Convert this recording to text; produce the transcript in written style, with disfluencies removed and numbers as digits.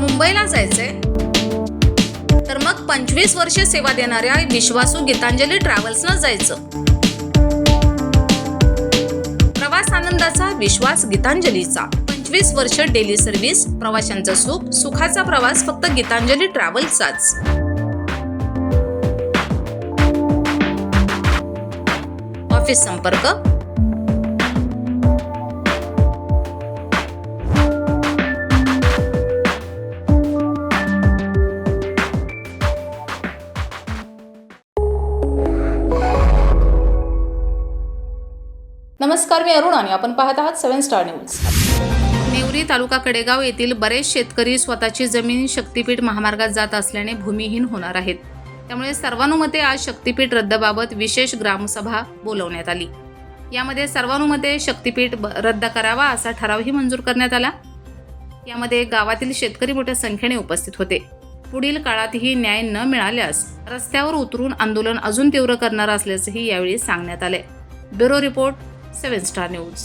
मुंबईला जायचंय तर मग 25 वर्षे सेवा देणाऱ्या विश्वासू गीतांजली ट्रॅव्हल्सनं जायचं। प्रवास आनंदाचा विश्वास गीतांजलीचा। 25 वर्ष डेली सर्व्हिस, प्रवाशांचं सुख, सुखाचा प्रवास फक्त गीतांजली ट्रॅव्हल्सचाच। ऑफिस संपर्क नमस्कार, मी अरुण आणि आपण पाहत आहात 7 स्टार न्यूज। नेवरी तालुका कडेगाव येथील बरेच शेतकरी स्वतःची जमीन शक्तीपीठ महामार्गात जात असल्याने भूमिहीन होणार आहेत। त्यामुळे सर्वानुमते आज शक्तीपीठ रद्दबाबत विशेष ग्रामसभा बोलवण्यात आली। यामध्ये सर्वानुमते शक्तीपीठ रद्द करावा असा ठरावही मंजूर करण्यात आला। यामध्ये गावातील शेतकरी मोठ्या संख्येने उपस्थित होते। पुढील काळातही न्याय न मिळाल्यास रस्त्यावर उतरून आंदोलन अजून तीव्र करणार असल्याचंही यावेळी सांगण्यात आले। Bureau report 7 star news.